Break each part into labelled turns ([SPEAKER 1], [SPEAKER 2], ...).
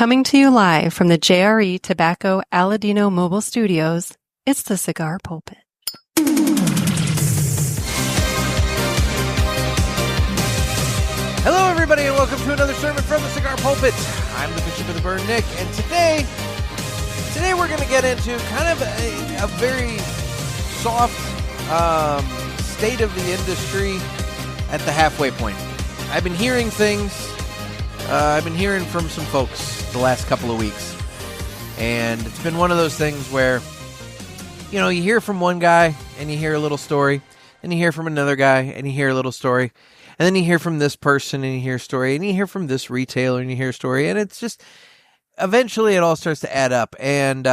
[SPEAKER 1] Coming to you live from the JRE Tobacco Aladino Mobile Studios, it's the Cigar Pulpit.
[SPEAKER 2] Hello, everybody, and welcome to another sermon from the Cigar Pulpit. I'm the Bishop of the Burn, Nick, and today we're going to get into kind of a very soft state of the industry at the halfway point. I've been hearing things. I've been hearing from some folks the last couple of weeks, and it's been one of those things where, you know, you hear from one guy and you hear a little story, and you hear from another guy and you hear a little story, and then you hear from this person and you hear a story, and you hear from this retailer and you hear a story, and it's just, eventually it all starts to add up, and,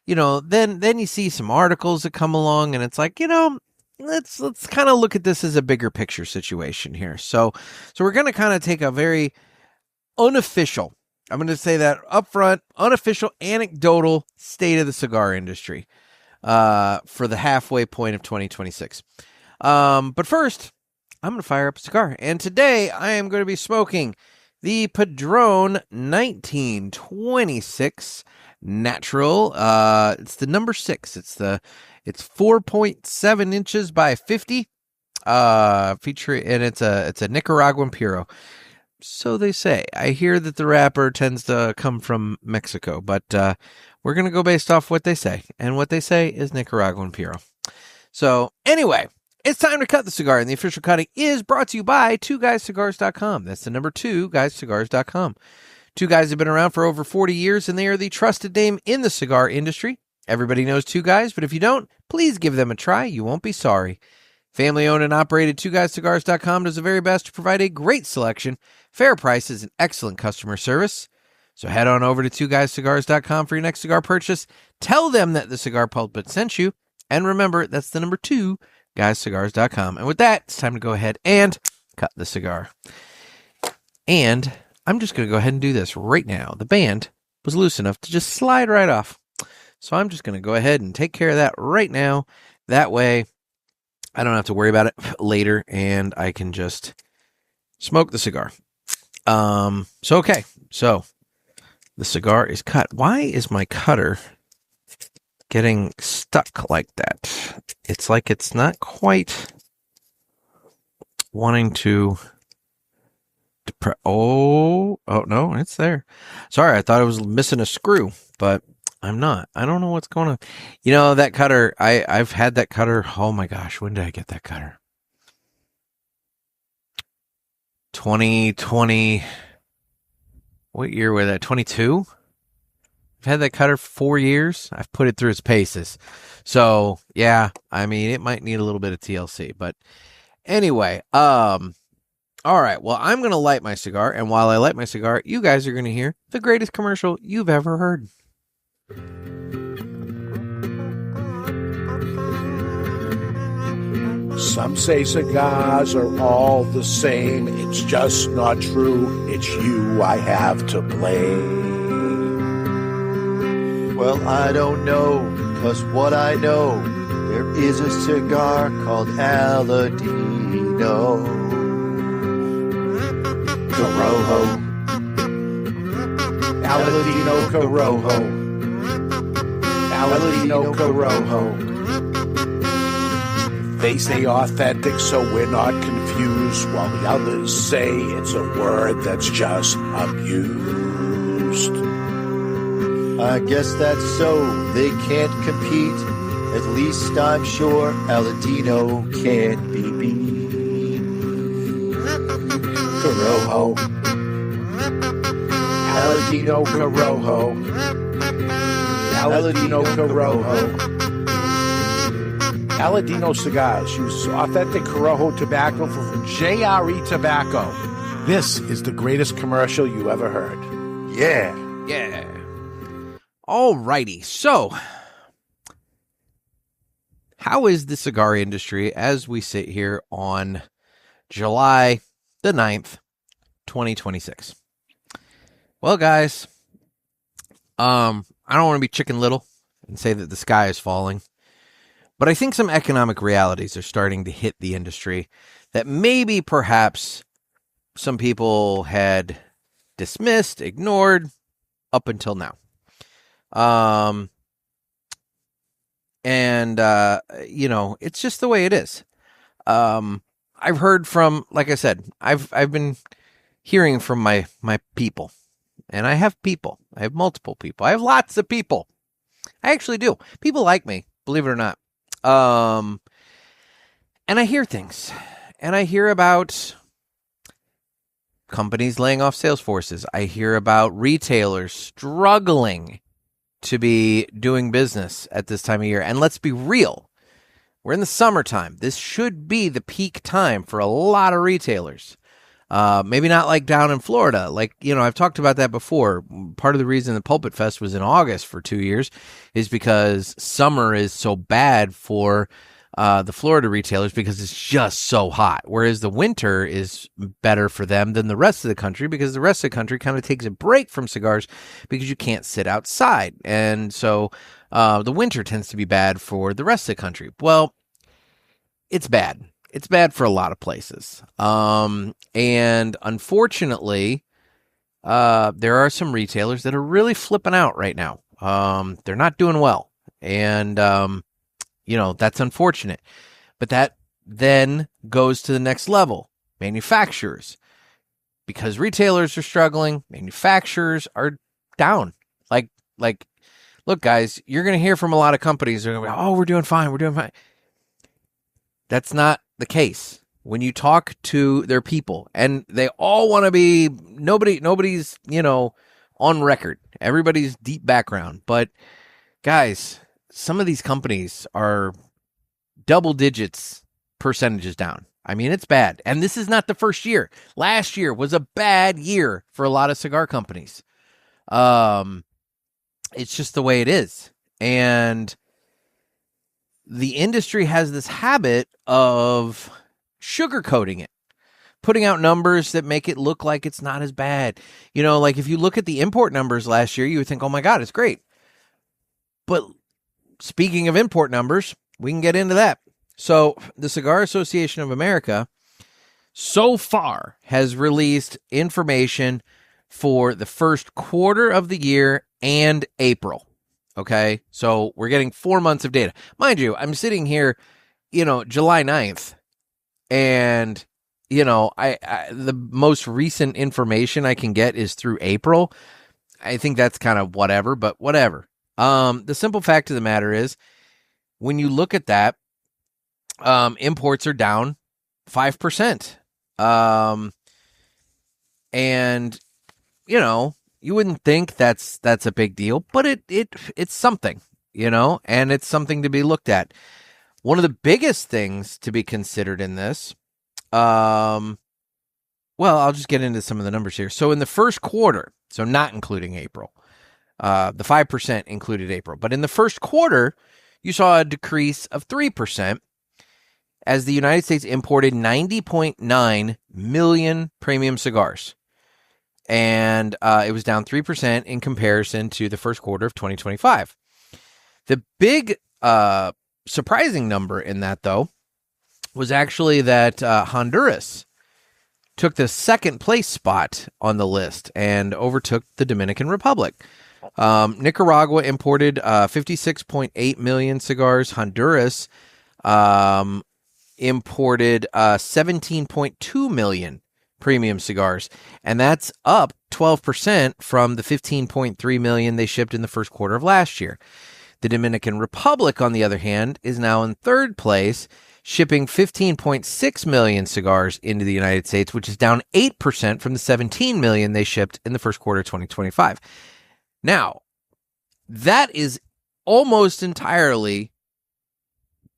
[SPEAKER 2] you know, then you see some articles that come along, and it's like, you know, let's kind of look at this as a bigger picture situation here. So we're going to kind of take a very unofficial, I'm going to say that up front, unofficial, anecdotal state of the cigar industry for the halfway point of 2026. But first, I'm going to fire up a cigar. And today, I am going to be smoking the Padron 1926 Natural. It's the number 6. It's 4.7 inches by 50. And it's a Nicaraguan Puro. So they say. I hear that the wrapper tends to come from Mexico, but we're going to go based off what they say. And what they say is Nicaraguan Puro. So anyway, it's time to cut the cigar. And the official cutting is brought to you by 2guyscigars.com. That's the number 2guyscigars.com. Two Guys have been around for over 40 years, and they are the trusted name in the cigar industry. Everybody knows Two Guys, but if you don't, please give them a try. You won't be sorry. Family-owned and operated 2guyscigars.com does the very best to provide a great selection, fair prices, and excellent customer service. So head on over to 2guyscigars.com for your next cigar purchase. Tell them that the Cigar Pulpit sent you. And remember, that's the number 2guyscigars.com. And with that, it's time to go ahead and cut the cigar. And I'm just going to go ahead and do this right now. The band was loose enough to just slide right off. So I'm just going to go ahead and take care of that right now. That way, I don't have to worry about it later, and I can just smoke the cigar. So the cigar is cut. Why is my cutter getting stuck like that? It's like it's not quite wanting to oh no, it's there. Sorry, I thought I was missing a screw, but I'm not. I don't know what's going on. You know, that cutter, I've had that cutter. Oh my gosh, when did I get that cutter? 2020. What year was that? 22? I've had that cutter for 4 years. I've put it through its paces. So, yeah, I mean, it might need a little bit of TLC. But anyway, all right, well, I'm going to light my cigar. And while I light my cigar, you guys are going to hear the greatest commercial you've ever heard.
[SPEAKER 3] Some say cigars are all the same. It's just not true. It's you I have to blame.
[SPEAKER 4] Well, I don't know, 'cause what I know, there is a cigar called Aladino Corojo.
[SPEAKER 3] Aladino Corojo. Aladino Corojo. They say authentic, so we're not confused, while the others say it's a word that's just abused.
[SPEAKER 4] I guess that's so. They can't compete. At least I'm sure Aladino can't be beat.
[SPEAKER 3] Corojo. Aladino Corojo. Aladino Corojo. Aladino Cigars uses authentic Corojo tobacco from JRE Tobacco. This is the greatest commercial you ever heard.
[SPEAKER 4] Yeah.
[SPEAKER 2] Yeah. All righty. So, how is the cigar industry as we sit here on July the 9th, 2026? Well, guys, I don't want to be Chicken Little and say that the sky is falling, but I think some economic realities are starting to hit the industry that maybe perhaps some people had dismissed, ignored, up until now. It's just the way it is. I've heard from, like I said, I've been hearing from my people, and I have people. I have multiple people. I have lots of people. I actually do. People like me, believe it or not. And I hear things, and I hear about companies laying off sales forces. I hear about retailers struggling to be doing business at this time of year. And let's be real. We're in the summertime. This should be the peak time for a lot of retailers. Maybe not like down in Florida. Like, I've talked about that before. Part of the reason the Pulpit Fest was in August for 2 years is because summer is so bad for the Florida retailers because it's just so hot. Whereas the winter is better for them than the rest of the country because the rest of the country kind of takes a break from cigars because you can't sit outside. And so the winter tends to be bad for the rest of the country. Well, it's bad. It's bad for a lot of places. And unfortunately, there are some retailers that are really flipping out right now. They're not doing well. And, that's unfortunate. But that then goes to the next level. Manufacturers. Because retailers are struggling, manufacturers are down. Like, look, guys, you're going to hear from a lot of companies. They're going to be, oh, we're doing fine. We're doing fine. That's not the case. When you talk to their people, and they all want to be, nobody's, on record. Everybody's deep background. But guys, some of these companies are double digits percentages down. I mean, it's bad. And this is not the first year. Last year was a bad year for a lot of cigar companies. It's just the way it is. And the industry has this habit of sugarcoating it, putting out numbers that make it look like it's not as bad. Like if you look at the import numbers last year, you would think, oh my God, it's great. But speaking of import numbers, we can get into that. So the Cigar Association of America so far has released information for the first quarter of the year and April. Okay, so we're getting 4 months of data. Mind you, I'm sitting here, July 9th, and, the most recent information I can get is through April. I think that's kind of whatever, but whatever. The simple fact of the matter is, when you look at that, imports are down 5%. And, you wouldn't think that's a big deal, but it's something, and it's something to be looked at. One of the biggest things to be considered in this, I'll just get into some of the numbers here. So in the first quarter, so not including April, the 5% included April, but in the first quarter, you saw a decrease of 3% as the United States imported 90.9 million premium cigars. And it was down 3% in comparison to the first quarter of 2025. The big surprising number in that, though, was actually that Honduras took the second place spot on the list and overtook the Dominican Republic. Nicaragua imported 56.8 million cigars. Honduras imported 17.2 million premium cigars, and that's up 12% from the 15.3 million they shipped in the first quarter of last year. The Dominican Republic, on the other hand, is now in third place, shipping 15.6 million cigars into the United States, which is down 8% from the 17 million they shipped in the first quarter of 2025. Now, that is almost entirely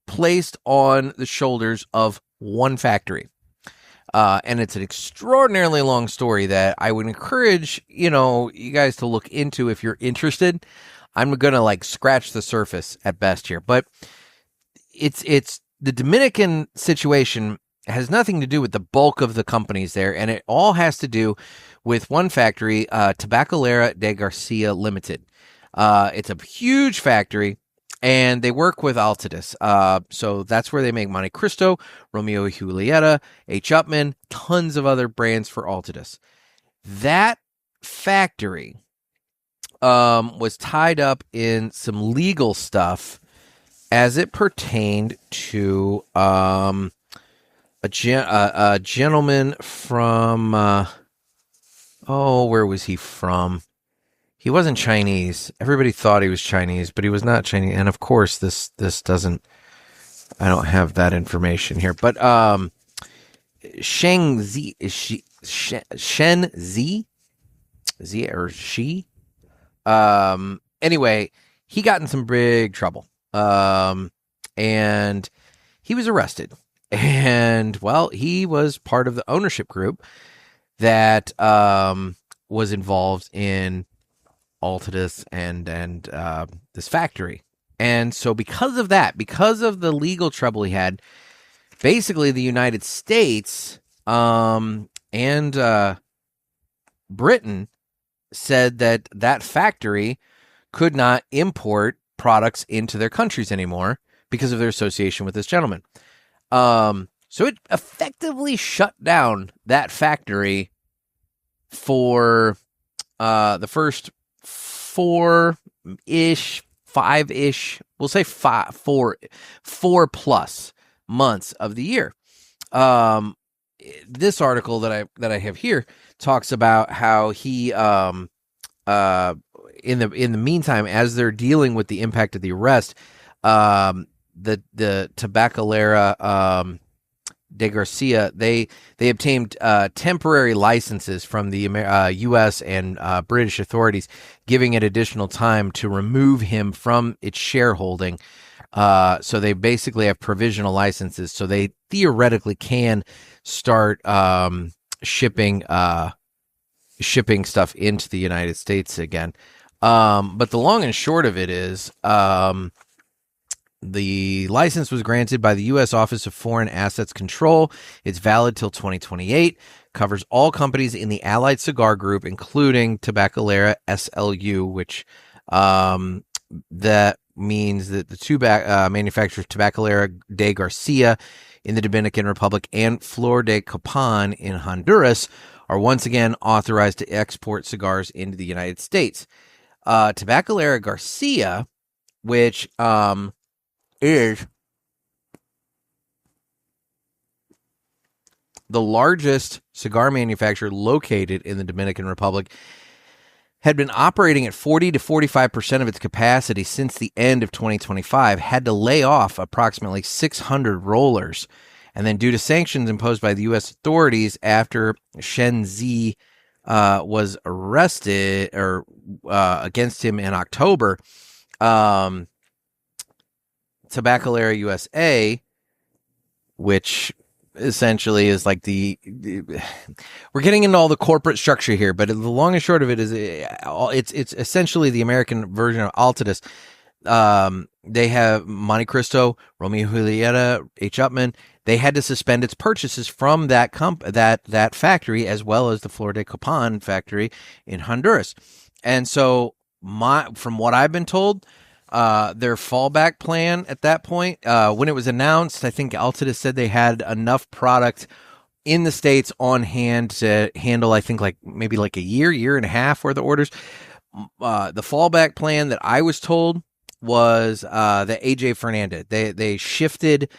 [SPEAKER 2] placed on the shoulders of one factory. And it's an extraordinarily long story that I would encourage, you guys to look into if you're interested. I'm going to scratch the surface at best here, but it's the Dominican situation has nothing to do with the bulk of the companies there. And it all has to do with one factory, Tabacalera de Garcia Limited. It's a huge factory. And they work with Altadis. So that's where they make Monte Cristo, Romeo y Julieta, H. Upmann, tons of other brands for Altadis. That factory was tied up in some legal stuff as it pertained to a gentleman from where was he from? He wasn't Chinese. Everybody thought he was Chinese, but he was not Chinese. And of course, this doesn't. I don't have that information here, but Sheng Zi is Shen Zi, Z or she. Anyway, he got in some big trouble. And he was arrested. And well, he was part of the ownership group that was involved in Altadis and this factory. And so because of that, because of the legal trouble he had, basically the United States and Britain said that factory could not import products into their countries anymore because of their association with this gentleman. So it effectively shut down that factory for the first 4-ish, 5-ish, we'll say 4+ months of the year. This article that I have here talks about how he in the meantime, as they're dealing with the impact of the arrest, the Tabacalera de Garcia, they obtained temporary licenses from the U.S. and British authorities, giving it additional time to remove him from its shareholding. So they basically have provisional licenses, so they theoretically can start shipping stuff into the United States again. But the long and short of it is, the license was granted by the U.S. Office of Foreign Assets Control. It's valid till 2028. Covers all companies in the Allied Cigar Group, including Tabacalera SLU, which that means that the two manufacturers, Tabacalera de Garcia in the Dominican Republic and Flor de Copan in Honduras, are once again authorized to export cigars into the United States. Tabacalera Garcia, which is the largest cigar manufacturer located in the Dominican Republic, had been operating at 40 to 45% of its capacity since the end of 2025, had to lay off approximately 600 rollers. And then due to sanctions imposed by the U.S. authorities after Shen Zi was arrested or against him in October, Tabacalera USA, which essentially is like we're getting into all the corporate structure here, but the long and short of it is it's essentially the American version of Altadis. They have Monte Cristo, Romeo Julieta, H. Upmann. They had to suspend its purchases from that that factory, as well as the Flor de Copan factory in Honduras. And so from what I've been told, their fallback plan at that point, when it was announced, I think Altadis said they had enough product in the States on hand to handle, I think, maybe a year and a half worth of orders. The fallback plan that I was told was the AJ Fernandez. They shifted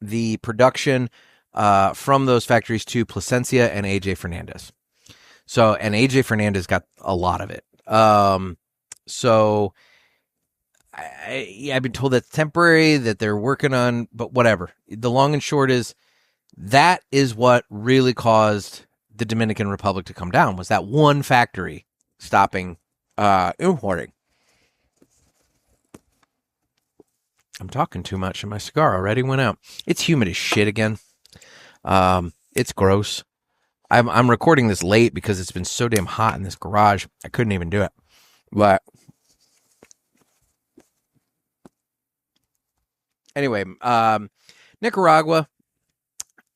[SPEAKER 2] the production from those factories to Plasencia and AJ Fernandez. And AJ Fernandez got a lot of it. So I've been told that's temporary, that they're working on, but whatever. The long and short is that is what really caused the Dominican Republic to come down, was that one factory stopping importing. I'm talking too much and my cigar already went out. It's humid as shit again. It's gross. I'm recording this late because it's been so damn hot in this garage. I couldn't even do it. But anyway, Nicaragua,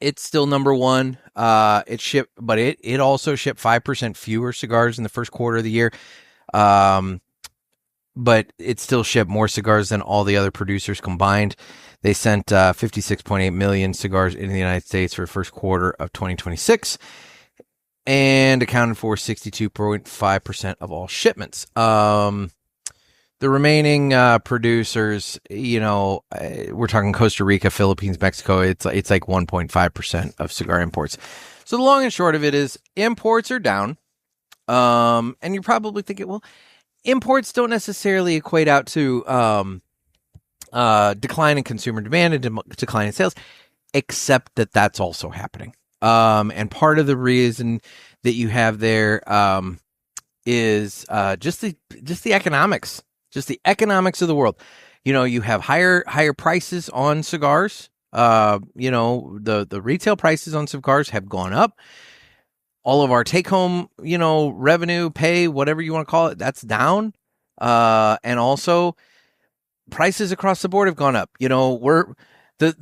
[SPEAKER 2] it's still number one. It shipped, but it also shipped 5% fewer cigars in the first quarter of the year. But it still shipped more cigars than all the other producers combined. They sent 56.8 million cigars into the United States for the first quarter of 2026. and accounted for 62.5% of all shipments. The remaining producers, we're talking Costa Rica, Philippines, Mexico. It's like 1.5% of cigar imports. So the long and short of it is imports are down. And you're probably thinking, well, imports don't necessarily equate out to decline in consumer demand and decline in sales, except that that's also happening. And part of the reason that you have there is just the economics. Just the economics of the world. You have higher prices on cigars. The retail prices on cigars have gone up. All of our take-home, revenue, pay, whatever you want to call it, that's down. And also, prices across the board have gone up. The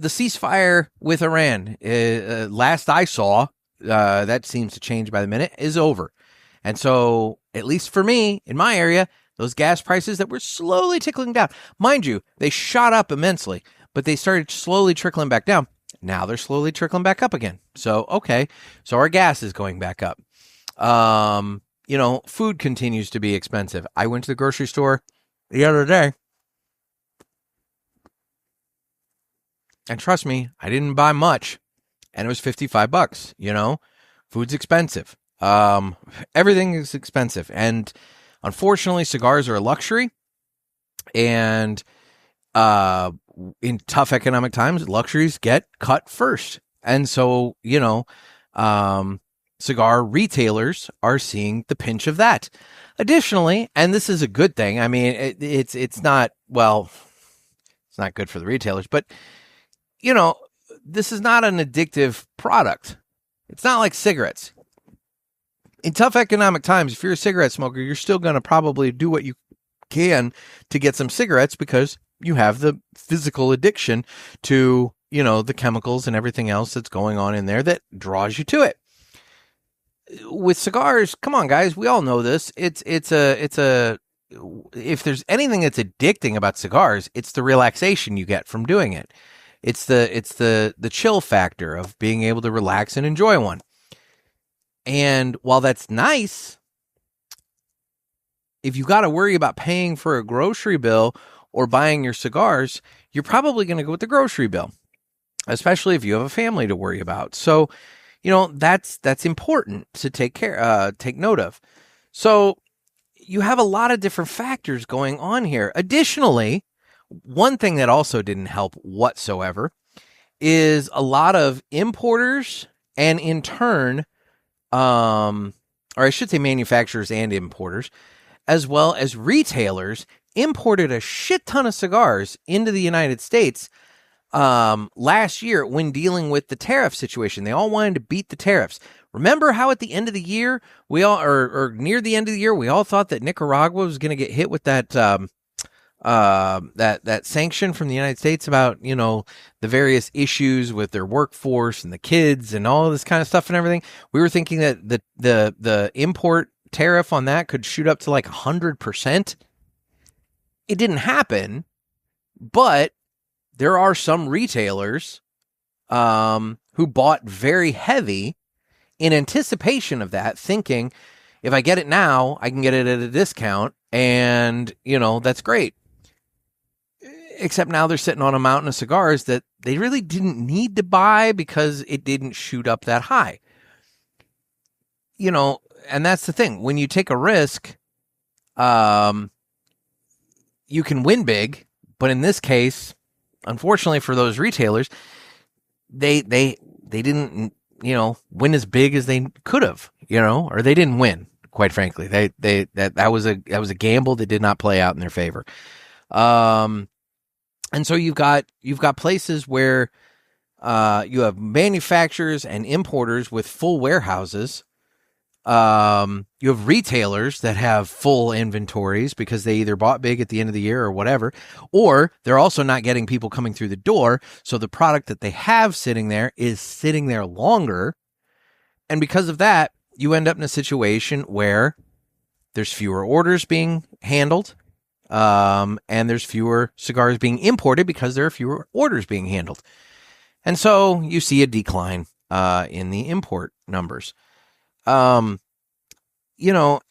[SPEAKER 2] ceasefire with Iran, last I saw, that seems to change by the minute, is over. And so, at least for me, in my area, those gas prices that were slowly tickling down. Mind you, they shot up immensely, but they started slowly trickling back down. Now they're slowly trickling back up again. So, okay. So our gas is going back up. Food continues to be expensive. I went to the grocery store the other day, and trust me, I didn't buy much, and it was $55. Food's expensive. Everything is expensive, and unfortunately, cigars are a luxury, and in tough economic times, luxuries get cut first. And so, cigar retailers are seeing the pinch of that. Additionally, and this is a good thing, I mean, it's not good for the retailers, but, this is not an addictive product. It's not like cigarettes. In tough economic times, if you're a cigarette smoker, you're still going to probably do what you can to get some cigarettes because you have the physical addiction to, the chemicals and everything else that's going on in there that draws you to it. With cigars, come on, guys, we all know this. If there's anything that's addicting about cigars, it's the relaxation you get from doing it. It's the chill factor of being able to relax and enjoy one. And while that's nice, if you got to worry about paying for a grocery bill or buying your cigars, you're probably going to go with the grocery bill, especially if you have a family to worry about. So, that's important to take note of. So you have a lot of different factors going on here. Additionally, one thing that also didn't help whatsoever is a lot of importers and in turn, or I should say manufacturers and importers, as well as retailers, imported a shit ton of cigars into the United States last year when dealing with the tariff situation. They all wanted to beat the tariffs. Remember how at the end of the year, or near the end of the year, we all thought that Nicaragua was going to get hit with that sanction from the United States about, the various issues with their workforce and the kids and all of this kind of stuff and everything. We were thinking that the import tariff on that could shoot up to like 100%. It didn't happen, but there are some retailers who bought very heavy in anticipation of that, thinking if I get it now, I can get it at a discount, and, that's great. Except now they're sitting on a mountain of cigars that they really didn't need to buy because it didn't shoot up that high. And that's the thing. When you take a risk, you can win big, but in this case, unfortunately for those retailers, they didn't, win as big as they could have, or they didn't win, quite frankly. That was a gamble that did not play out in their favor. And so you've got places where you have manufacturers and importers with full warehouses. You have retailers that have full inventories because they either bought big at the end of the year or whatever, or they're also not getting people coming through the door. So the product that they have sitting there is sitting there longer. And because of that, you end up in a situation where there's fewer orders being handled. And there's fewer cigars being imported because there are fewer orders being handled. And so you see a decline in the import numbers. And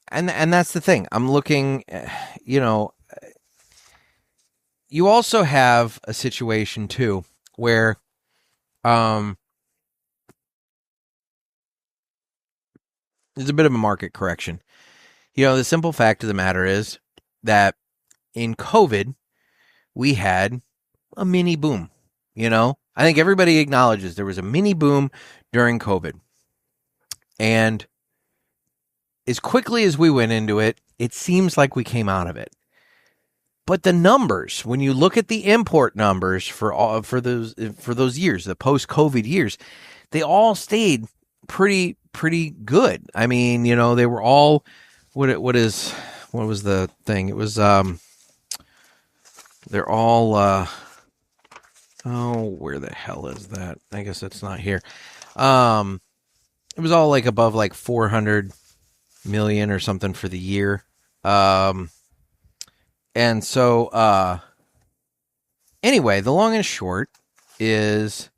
[SPEAKER 2] that's the thing. I'm looking, you also have a situation too where, there's a bit of a market correction. The simple fact of the matter is that in COVID, we had a mini boom. I think everybody acknowledges there was a mini boom during COVID. And as quickly as we went into it, it seems like we came out of it. But the numbers, when you look at the import numbers for those years, the post-COVID years, they all stayed pretty good. I mean, they were all what was the thing? It was they're all where the hell is that? I guess it's not here. It was all like above like 400 million or something for the year. And so, anyway, the long and short is,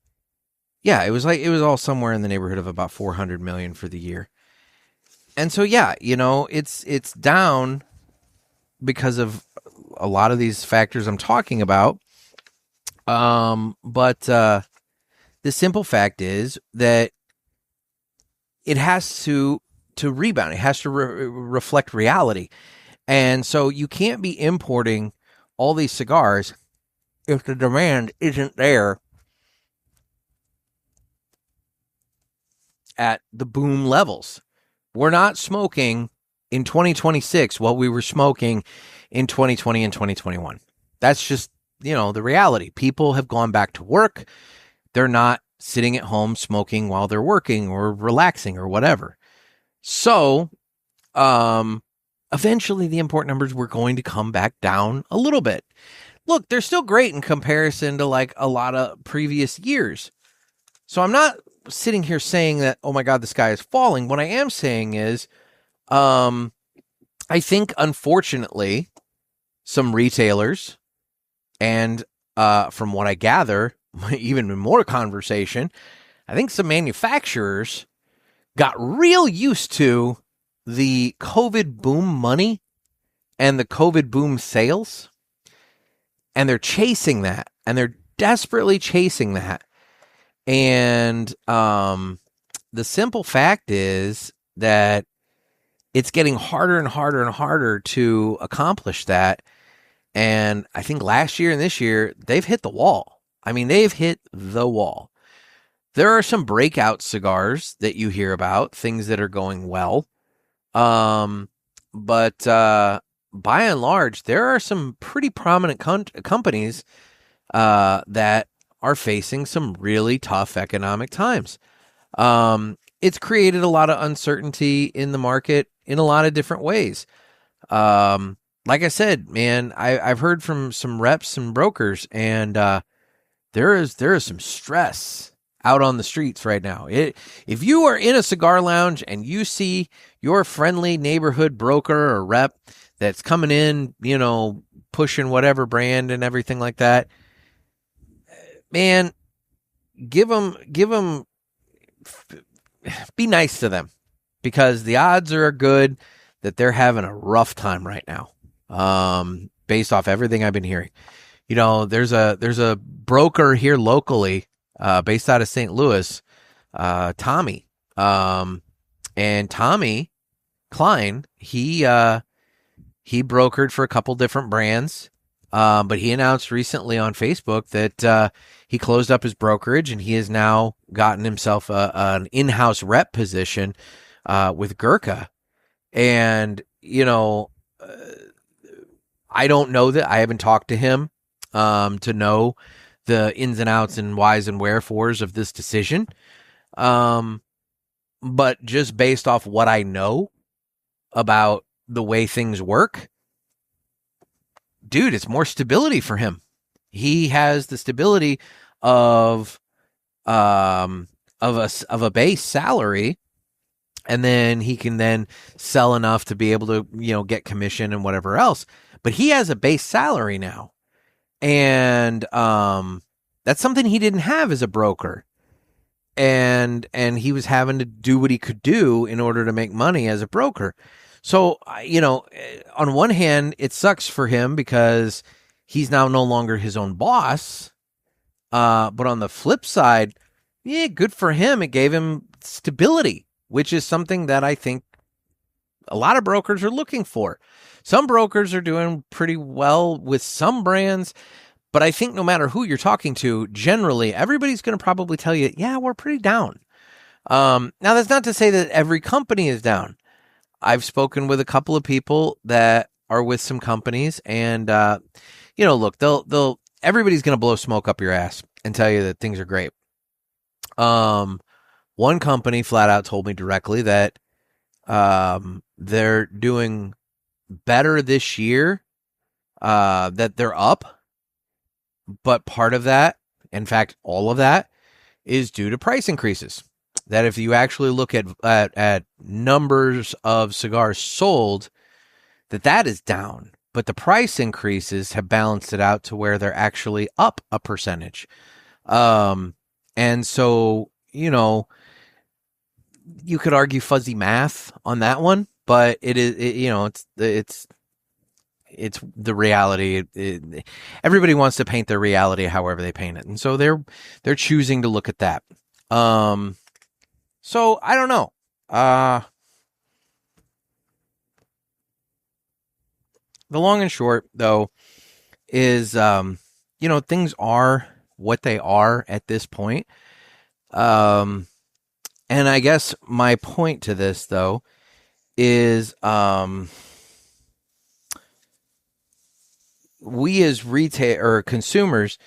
[SPEAKER 2] it was all somewhere in the neighborhood of about 400 million for the year. And so, it's down because of a lot of these factors I'm talking about. But the simple fact is that it has to rebound. It has to reflect reality. And so you can't be importing all these cigars if the demand isn't there at the boom levels. We're not smoking in 2026 what we were smoking in 2020 and 2021. That's just, the reality. People have gone back to work. They're not sitting at home smoking while they're working or relaxing or whatever. So, eventually the import numbers were going to come back down a little bit. Look, they're still great in comparison to like a lot of previous years. So I'm not sitting here saying that, oh my God, the sky is falling. What I am saying is, I think unfortunately some retailers and, from what I gather, even more conversation, I think some manufacturers got real used to the COVID boom money and the COVID boom sales, and they're chasing that, and they're desperately chasing that. And the simple fact is that it's getting harder and harder and harder to accomplish that. And I think last year and this year, they've hit the wall. I mean, they've hit the wall. There are some breakout cigars that you hear about, things that are going well. But by and large, there are some pretty prominent companies that are facing some really tough economic times. It's created a lot of uncertainty in the market in a lot of different ways. Like I said, man, I've heard from some reps and brokers, and there is some stress out on the streets right now. If you are in a cigar lounge and you see your friendly neighborhood broker or rep that's coming in, pushing whatever brand and everything like that, man, give them, be nice to them, because the odds are good that they're having a rough time right now. Based off everything I've been hearing, there's a broker here locally, based out of St. Louis, Tommy, and Tommy Klein, he brokered for a couple different brands. But he announced recently on Facebook that he closed up his brokerage, and he has now gotten himself an in-house rep position with Gurkha. And, I don't know that. I haven't talked to him to know the ins and outs and whys and wherefores of this decision. But just based off what I know about the way things work, dude, it's more stability for him. He has the stability of a base salary, and then he can then sell enough to be able to, get commission and whatever else. But he has a base salary now, and that's something he didn't have as a broker. and he was having to do what he could do in order to make money as a broker. So, on one hand, it sucks for him because he's now no longer his own boss. But on the flip side, yeah, good for him. It gave him stability, which is something that I think a lot of brokers are looking for. Some brokers are doing pretty well with some brands, but I think no matter who you're talking to, generally, everybody's going to probably tell you, yeah, we're pretty down. Now, that's not to say that every company is down. I've spoken with a couple of people that are with some companies, and, look, everybody's going to blow smoke up your ass and tell you that things are great. One company flat out told me directly that they're doing better this year, that they're up, but part of that, in fact, all of that, is due to price increases. That if you actually look at numbers of cigars sold, that is down. But the price increases have balanced it out to where they're actually up a percentage. And so, you could argue fuzzy math on that one, but it's the reality. Everybody wants to paint their reality however they paint it. And so they're choosing to look at that. So I don't know. The long and short, though, is, things are what they are at this point. And I guess my point to this, though, is we as retail or consumers,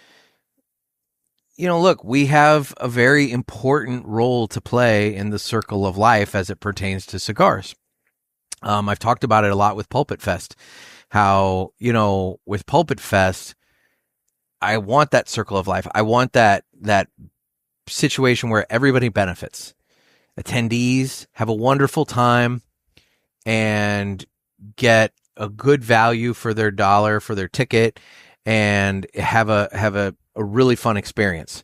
[SPEAKER 2] look, we have a very important role to play in the circle of life as it pertains to cigars. I've talked about it a lot with Pulpit Fest. How, with Pulpit Fest, I want that circle of life. I want that situation where everybody benefits. Attendees have a wonderful time and get a good value for their dollar, for their ticket, and have a really fun experience.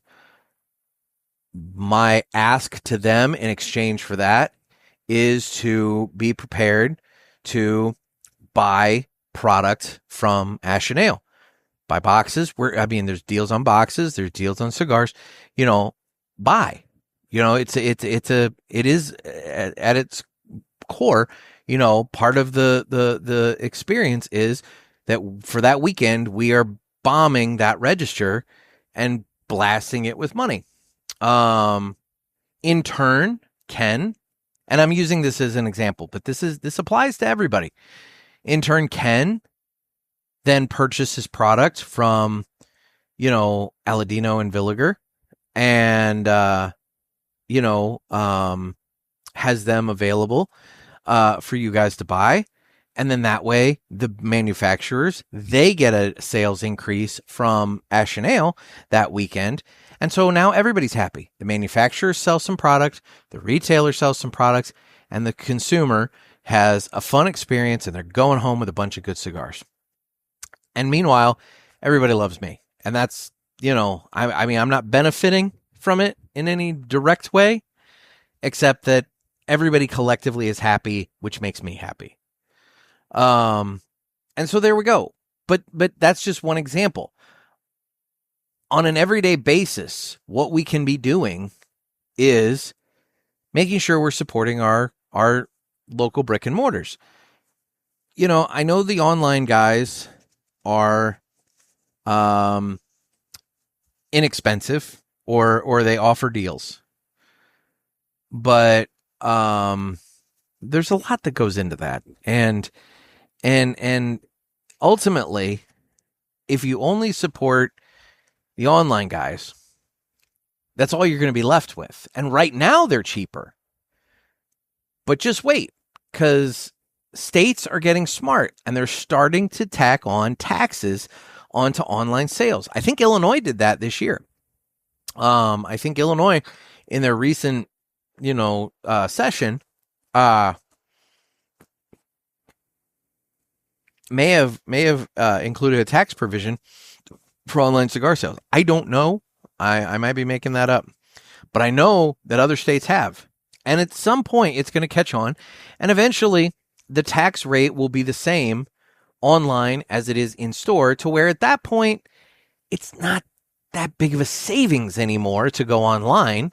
[SPEAKER 2] My ask to them in exchange for that is to be prepared to buy product from Ash and Ale. Buy boxes there's deals on boxes, there's deals on cigars, buy. It is at its core, part of the experience is that for that weekend we are bombing that register and blasting it with money. In turn, Ken, and I'm using this as an example, but this applies to everybody. In turn, Ken then purchases product from, Aladino and Villiger, and, has them available for you guys to buy. And then that way, the manufacturers, they get a sales increase from Ash and Ale that weekend. And so now everybody's happy. The manufacturers sell some product, the retailer sells some products, and the consumer has a fun experience, and they're going home with a bunch of good cigars. And meanwhile, everybody loves me. And that's, I'm not benefiting from it in any direct way, except that everybody collectively is happy, which makes me happy. And so there we go. But that's just one example. On an everyday basis, what we can be doing is making sure we're supporting our local brick and mortars. I know the online guys are inexpensive or they offer deals. But there's a lot that goes into that. And ultimately, if you only support the online guys, that's all you're going to be left with. And right now they're cheaper. But just wait, because states are getting smart and they're starting to tack on taxes onto online sales. I think Illinois did that this year. I think Illinois, in their recent, session, may have included a tax provision for online cigar sales. I don't know. I might be making that up. but I know that other states have. And at some point, it's going to catch on. And eventually, the tax rate will be the same online as it is in store, to where at that point, it's not that big of a savings anymore to go online.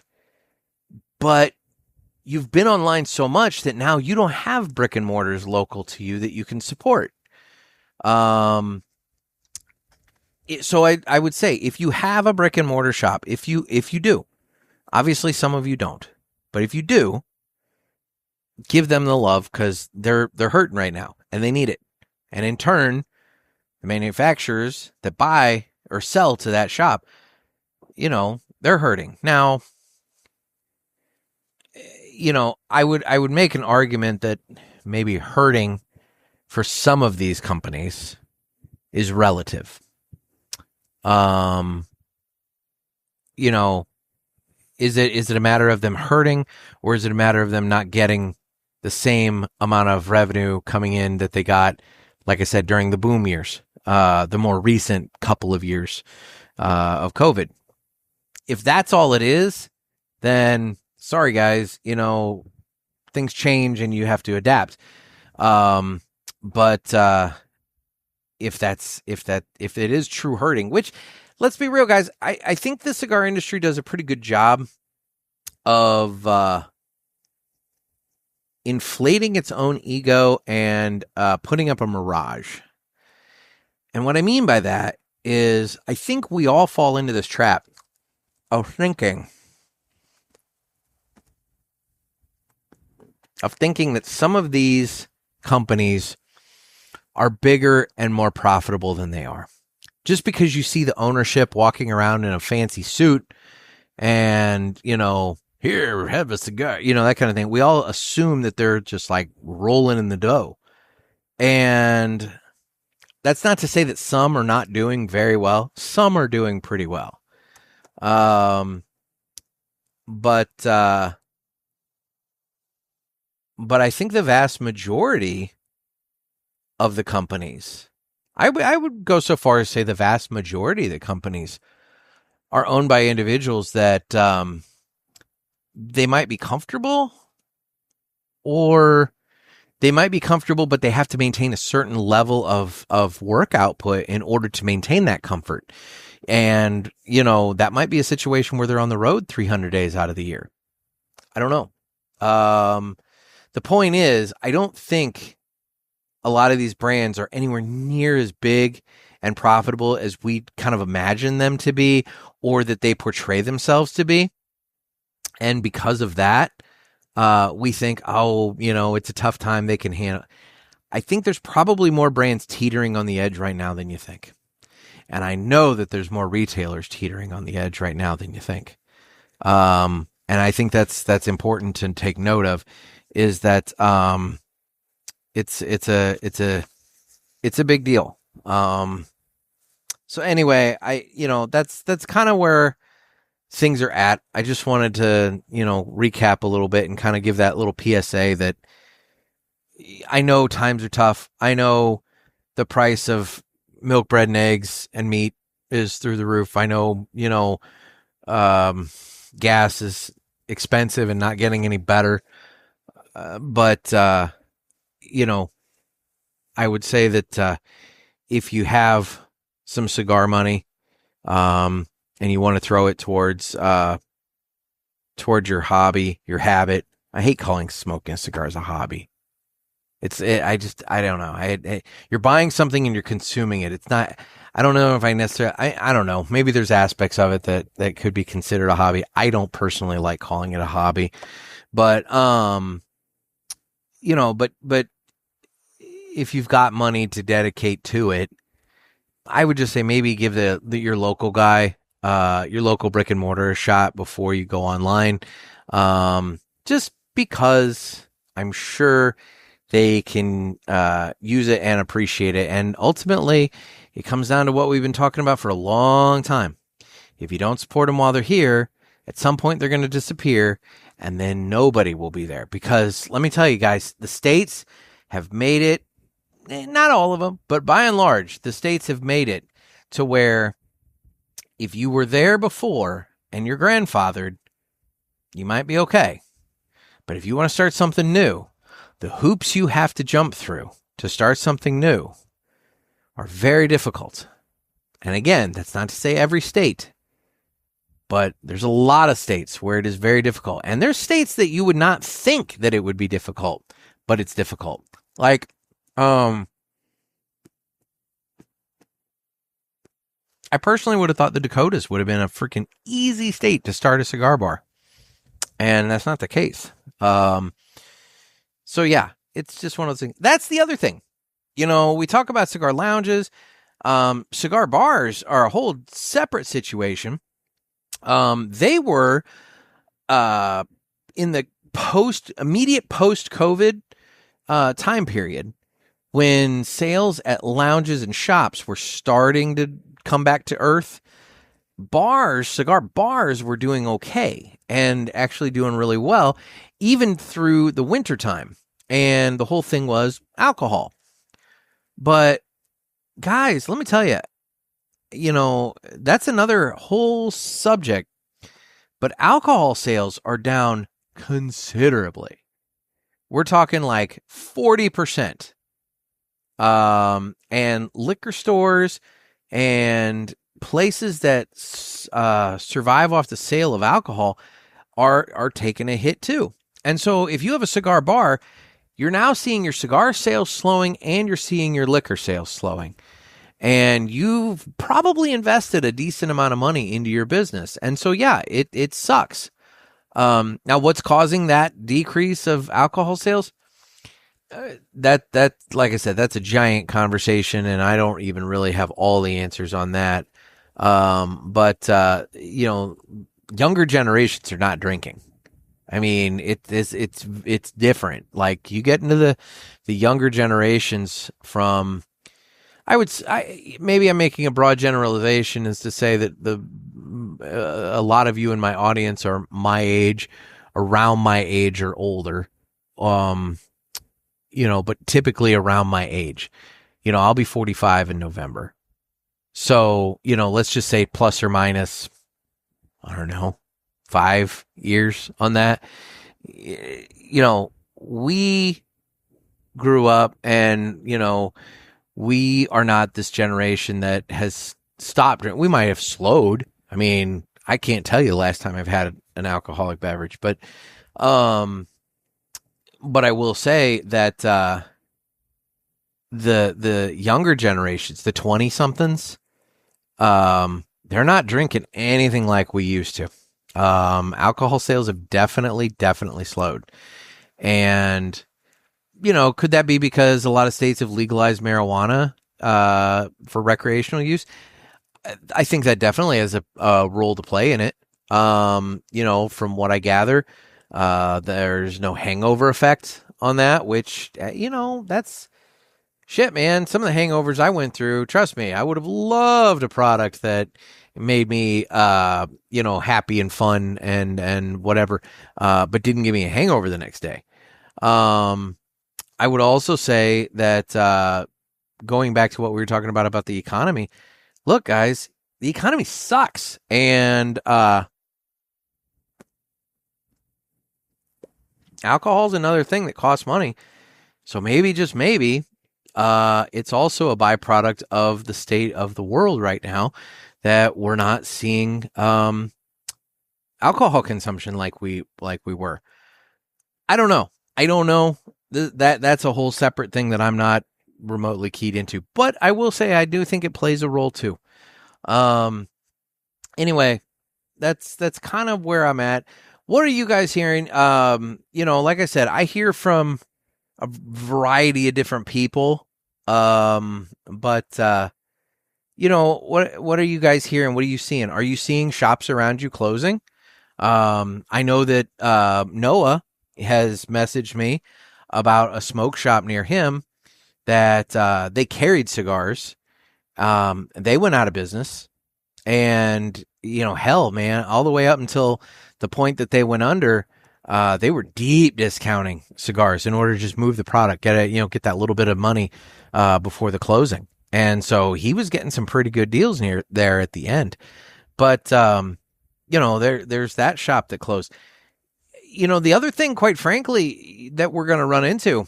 [SPEAKER 2] But you've been online so much that now you don't have brick and mortars local to you that you can support. So I would say, if you have a brick and mortar shop, if you do, obviously some of you don't, but if you do, give them the love, because they're hurting right now and they need it. And in turn, the manufacturers that buy or sell to that shop, they're hurting. Now, I would make an argument that maybe hurting for some of these companies is relative. Is it a matter of them hurting, or is it a matter of them not getting the same amount of revenue coming in that they got, like I said, during the boom years, the more recent couple of years of COVID? If that's all it is, then sorry guys, things change and you have to adapt. But if it is true hurting, which, let's be real, guys, I think the cigar industry does a pretty good job of inflating its own ego and putting up a mirage. And what I mean by that is, I think we all fall into this trap of thinking that some of these companies are bigger and more profitable than they are. Just because you see the ownership walking around in a fancy suit and, here, have a cigar, that kind of thing. We all assume that they're just like rolling in the dough. And that's not to say that some are not doing very well. Some are doing pretty well. But I think the vast majority of the companies, I would go so far as to say the vast majority of the companies, are owned by individuals that they might be comfortable, or they might be comfortable, but they have to maintain a certain level of work output in order to maintain that comfort. And, that might be a situation where they're on the road 300 days out of the year. I don't know. The point is, I don't think a lot of these brands are anywhere near as big and profitable as we kind of imagine them to be, or that they portray themselves to be. And because of that, we think, it's a tough time they can handle. I think there's probably more brands teetering on the edge right now than you think. And I know that there's more retailers teetering on the edge right now than you think. And I think that's important to take note of, is that it's a big deal. So anyway, that's kind of where things are at. I just wanted to, recap a little bit and kind of give that little PSA that I know times are tough. I know the price of milk, bread, and eggs and meat is through the roof. I know, gas is expensive and not getting any better. But I would say that if you have some cigar money, and you want to throw it towards your hobby, your habit. I hate calling smoking cigars a hobby. I don't know. You're buying something and you're consuming it. It's not, I don't know if I necessarily, I don't know. Maybe there's aspects of it that could be considered a hobby. I don't personally like calling it a hobby, but, but if you've got money to dedicate to it, I would just say maybe give your local guy, your local brick and mortar a shot before you go online. Just because I'm sure they can use it and appreciate it. And ultimately, it comes down to what we've been talking about for a long time. If you don't support them while they're here, at some point they're going to disappear, and then nobody will be there. Because let me tell you guys, the states have made it, not all of them, but by and large, the states have made it to where if you were there before and you're grandfathered, you might be okay. But if you want to start something new, the hoops you have to jump through to start something new are very difficult. And again, that's not to say every state, but there's a lot of states where it is very difficult. And there's states that you would not think that it would be difficult, but it's difficult. Like, I personally would have thought the Dakotas would have been a freaking easy state to start a cigar bar. And that's not the case. So yeah, it's just one of those things. That's the other thing. You know, we talk about cigar lounges. Cigar bars are a whole separate situation. They were in the immediate post-COVID time period when sales at lounges and shops were starting to come back to earth. Cigar bars were doing okay and actually doing really well, even through the winter time. And the whole thing was alcohol. But guys, let me tell you, you know, that's another whole subject. But alcohol sales are down considerably. We're talking like 40%. And liquor stores and places that survive off the sale of alcohol are taking a hit too. And so if you have a cigar bar, you're now seeing your cigar sales slowing and you're seeing your liquor sales slowing. And you've probably invested a decent amount of money into your business. And so, yeah, it sucks. Now, what's causing that decrease of alcohol sales? That like I said, that's a giant conversation, and I don't even really have all the answers on that. But you know, younger generations are not drinking. I mean, it's different. Like you get into the younger generations from, maybe I'm making a broad generalization is to say that a lot of you in my audience are my age, around my age or older. You know, but typically around my age. You know, I'll be 45 in November. So, you know, let's just say plus or minus, I don't know, 5 years on that. You know, we grew up and, you know, we are not this generation that has stopped drinking. We might have slowed. I mean, I can't tell you the last time I've had an alcoholic beverage, but I will say that the younger generations, the 20-somethings, they're not drinking anything like we used to. Alcohol sales have definitely slowed. And, you know, could that be because a lot of states have legalized marijuana for recreational use? I think that definitely has a role to play in it. You know, from what I gather, there's no hangover effect on that, which, you know, that's shit, man. Some of the hangovers I went through, trust me, I would have loved a product that made me, you know, happy and fun and whatever, but didn't give me a hangover the next day. I would also say that, going back to what we were talking about the economy, look, guys, the economy sucks. And, alcohol is another thing that costs money. So maybe, just maybe, it's also a byproduct of the state of the world right now that we're not seeing alcohol consumption like we were. I don't know. That's a whole separate thing that I'm not remotely keyed into. But I will say I do think it plays a role too. Anyway, that's kind of where I'm at. What are you guys hearing? You know, like I said, I hear from a variety of different people. But you know, what are you guys hearing? What are you seeing? Are you seeing shops around you closing? I know that Noah has messaged me about a smoke shop near him that they carried cigars. They went out of business. And, you know, hell, man, all the way up until the point that they went under, they were deep discounting cigars in order to just move the product, get that little bit of money before the closing. And so he was getting some pretty good deals near there at the end. But, you know, there's that shop that closed. the other thing, quite frankly, that we're going to run into,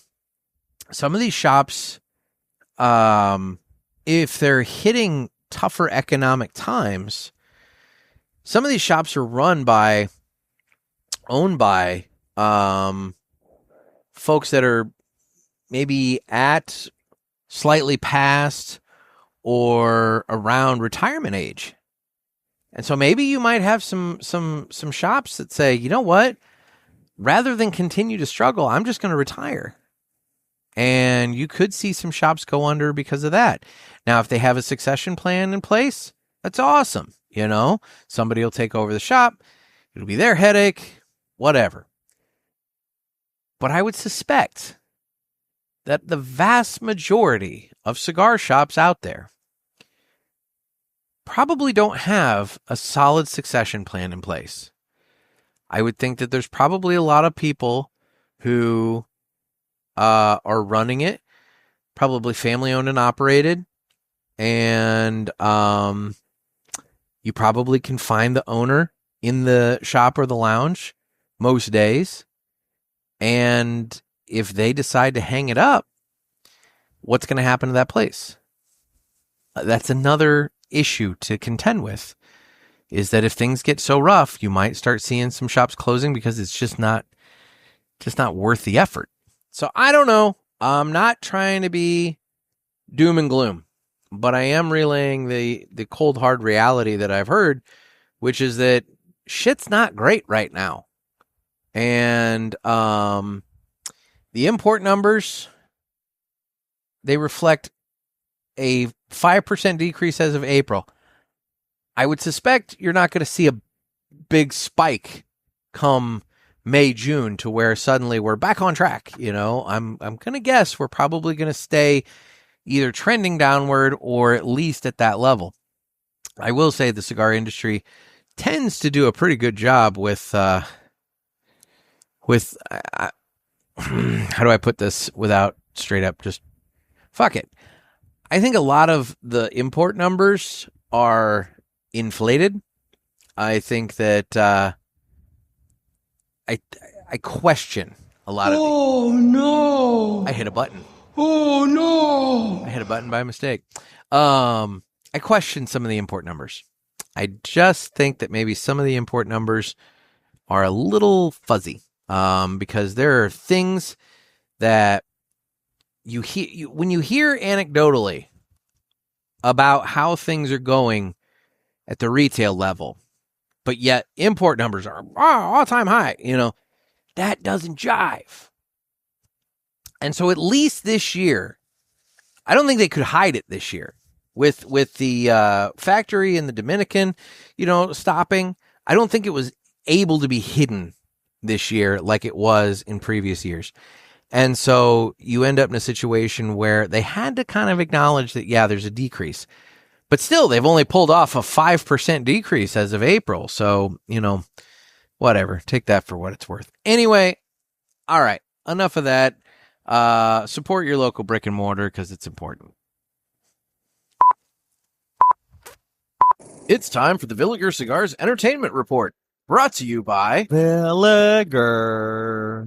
[SPEAKER 2] some of these shops, if they're hitting tougher economic times, some of these shops are owned by folks that are maybe at, slightly past, or around retirement age. And so maybe you might have some shops that say, you know what, rather than continue to struggle, I'm just going to retire. And you could see some shops go under because of that. Now, if they have a succession plan in place, that's awesome. Somebody will take over the shop. It'll be their headache, whatever. But I would suspect that the vast majority of cigar shops out there probably don't have a solid succession plan in place. I would think that there's probably a lot of people who are running it, probably family owned and operated, and you probably can find the owner in the shop or the lounge most days. And if they decide to hang it up, what's going to happen to that place? That's another issue to contend with, is that if things get so rough, you might start seeing some shops closing because it's just not worth the effort. So I don't know. I'm not trying to be doom and gloom, but I am relaying the cold hard reality that I've heard, which is that shit's not great right now. And the import numbers, they reflect a 5% decrease as of April. I would suspect you're not going to see a big spike come May, June, to where suddenly we're back on track. I'm going to guess we're probably going to stay either trending downward or at least at that level. I will say the cigar industry tends to do a pretty good job with how do I put this without straight up just fuck it. I think a lot of the import numbers are inflated. I think that I question a lot of these.
[SPEAKER 5] Oh, no.
[SPEAKER 2] I hit a button.
[SPEAKER 5] Oh, no.
[SPEAKER 2] I hit a button by mistake. I question some of the import numbers. I just think that maybe some of the import numbers are a little fuzzy, because there are things that you hear when you hear anecdotally about how things are going at the retail level, but yet import numbers are all-time high. That doesn't jive. And so at least this year, I don't think they could hide it this year with the factory in the Dominican, stopping. I don't think it was able to be hidden this year like it was in previous years. And so you end up in a situation where they had to kind of acknowledge that, yeah, there's a decrease. But still, they've only pulled off a 5% decrease as of April. So, whatever. Take that for what it's worth. Anyway, all right. Enough of that. Support your local brick and mortar because it's important.
[SPEAKER 6] It's time for the Villiger Cigars Entertainment Report, brought to you by
[SPEAKER 4] Villiger.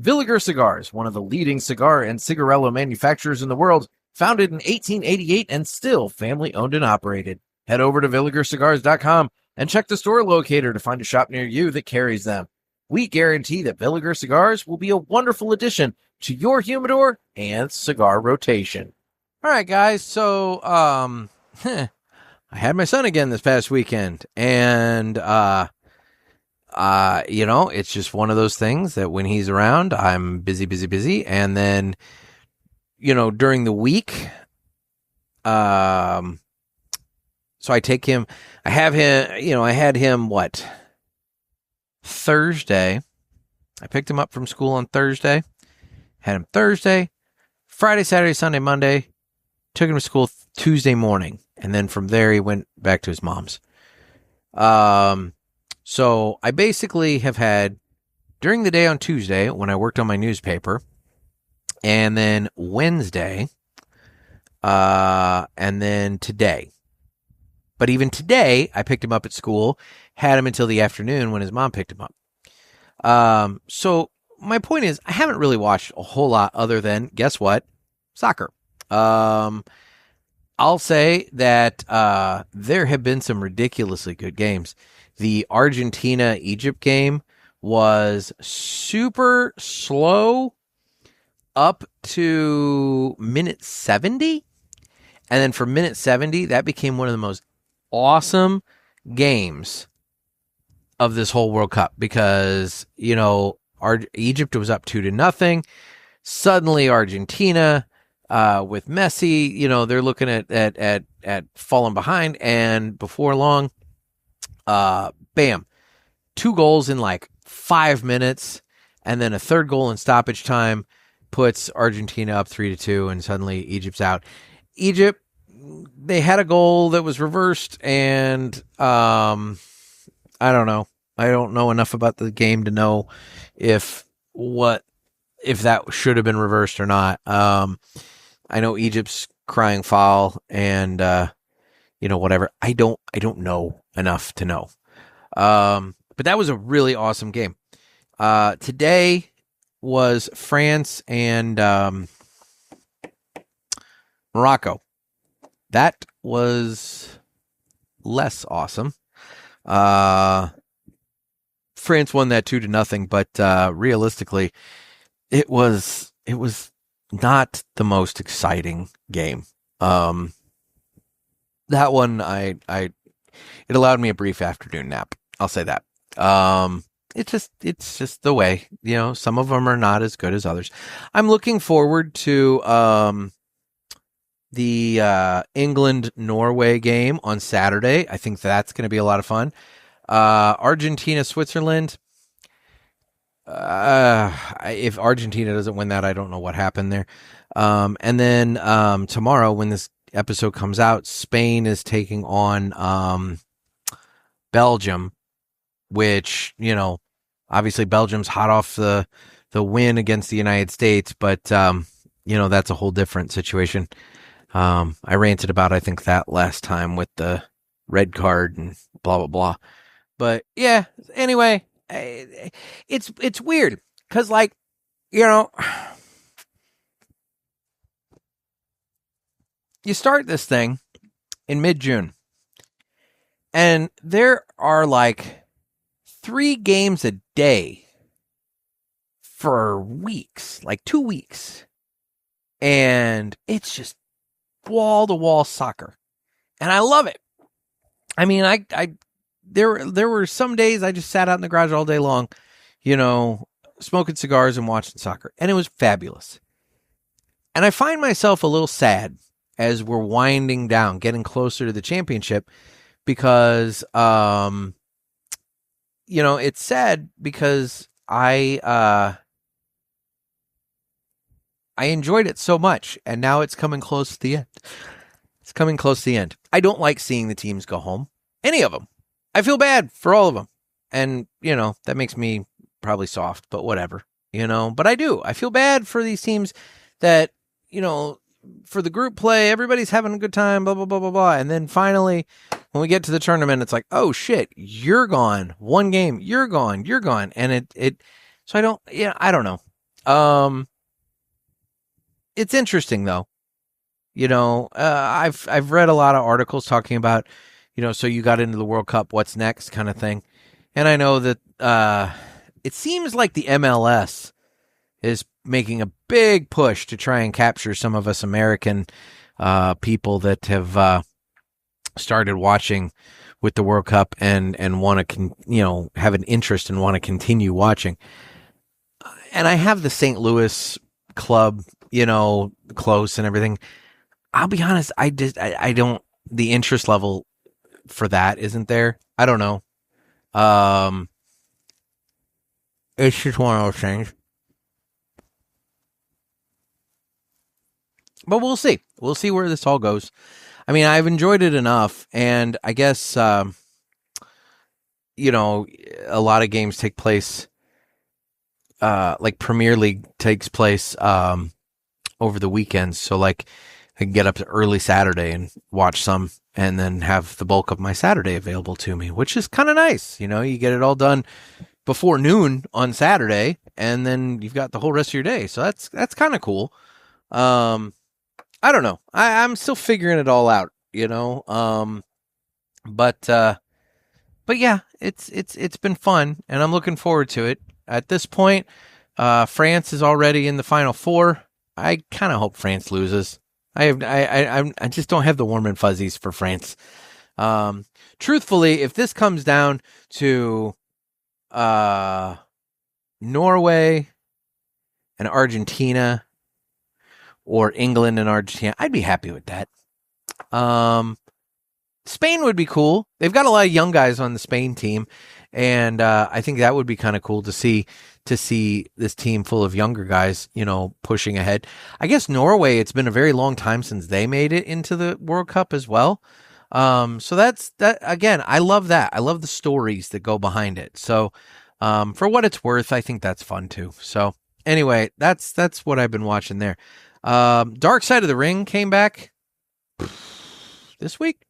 [SPEAKER 6] Villiger Cigars, one of the leading cigar and cigarello manufacturers in the world, founded in 1888 and still family-owned and operated. Head over to VilligerCigars.com and check the store locator to find a shop near you that carries them. We guarantee that Villiger Cigars will be a wonderful addition to your humidor and cigar rotation.
[SPEAKER 2] All right, guys. So, I had my son again this past weekend, and it's just one of those things that when he's around, I'm busy, and then, during the week, so I take him. I have him. I had him Thursday. I picked him up from school on Thursday. Had him Thursday, Friday, Saturday, Sunday, Monday. Took him to school Tuesday morning. And then from there, he went back to his mom's. So I basically have had, during the day on Tuesday, when I worked on my newspaper, and then Wednesday, and then today. But even today, I picked him up at school, had him until the afternoon when his mom picked him up. So my point is, I haven't really watched a whole lot other than, guess what? Soccer. I'll say that there have been some ridiculously good games. The Argentina-Egypt game was super slow up to minute 70. And then for minute 70, that became one of the most awesome games of this whole World Cup because, Egypt was up 2-0. Suddenly Argentina, with Messi, they're looking at falling behind, and before long, bam, 2 goals in like 5 minutes, and then a third goal in stoppage time puts Argentina up 3-2, and suddenly Egypt's out. Egypt, they had a goal that was reversed, and I don't know. I don't know enough about the game to know if that should have been reversed or not. I know Egypt's crying foul, and whatever. I don't know enough to know. But that was a really awesome game. Today was France and Morocco. That was less awesome. France won that 2-0, but realistically, it was not the most exciting game. That one, it allowed me a brief afternoon nap. I'll say that. It's just the way, some of them are not as good as others. I'm looking forward to the England-Norway game on Saturday. I think that's going to be a lot of fun. Argentina-Switzerland. If Argentina doesn't win that, I don't know what happened there. And then tomorrow, when this episode comes out, Spain is taking on Belgium, which, obviously Belgium's hot off the win against the United States, but that's a whole different situation. I ranted about, I think, that last time with the red card and blah blah blah. But yeah, anyway, it's weird because, you start this thing in mid-June, and there are 3 games a day for weeks, 2 weeks, and it's just wall-to-wall soccer, and I love it. I mean, there were some days I just sat out in the garage all day long, smoking cigars and watching soccer, and it was fabulous. And I find myself a little sad as we're winding down, getting closer to the championship, because it's sad because I enjoyed it so much, and now it's coming close to the end. It's coming close to the end. I don't like seeing the teams go home. Any of them. I feel bad for all of them. And, that makes me probably soft, but whatever, But I do. I feel bad for these teams that, for the group play, everybody's having a good time, blah, blah, blah, blah, blah. And then finally, when we get to the tournament, it's like, oh, shit, you're gone. One game, you're gone. And so I don't know. It's interesting, though. I've read a lot of articles talking about, so you got into the World Cup, what's next kind of thing. And I know that it seems like the MLS is making a big push to try and capture some of us American people that have started watching with the World Cup and want to, have an interest and want to continue watching. And I have the St. Louis club, close and everything. I'll be honest, I don't, the interest level for that isn't there. I don't know. It's just one of those things. But we'll see. We'll see where this all goes. I mean, I've enjoyed it enough, and I guess, a lot of games take place, like Premier League takes place over the weekends. So, I can get up to early Saturday and watch some, and then have the bulk of my Saturday available to me, which is kind of nice. You get it all done, before noon on Saturday, and then you've got the whole rest of your day. So that's kind of cool. I don't know. I'm still figuring it all out, But yeah, it's been fun, and I'm looking forward to it. At this point, France is already in the Final Four. I kind of hope France loses. I just don't have the warm and fuzzies for France. Truthfully, if this comes down to Norway and Argentina, or England and Argentina, I'd be happy with that. Spain would be cool. They've got a lot of young guys on the Spain team, and I think that would be kind of cool to see this team full of younger guys, pushing ahead. I guess Norway, it's been a very long time since they made it into the World Cup as well. So that's that. Again, I love that. I love the stories that go behind it. So for what it's worth, I think that's fun too. So anyway, that's what I've been watching there. Dark Side of the Ring came back this week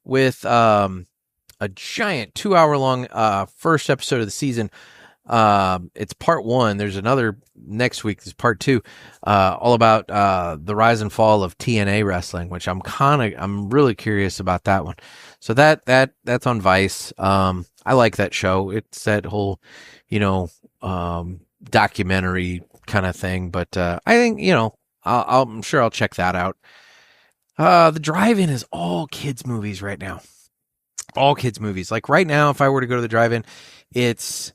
[SPEAKER 2] with a giant 2-hour long first episode of the season. It's part 1. There's another next week. There's part 2, all about the rise and fall of TNA wrestling, which I'm really curious about that one. So that's on Vice. I like that show. It's that whole documentary kind of thing, but I think I'm sure I'll check that out. The drive-in is all kids movies right now. All kids movies. Like right now, if I were to go to the drive-in, it's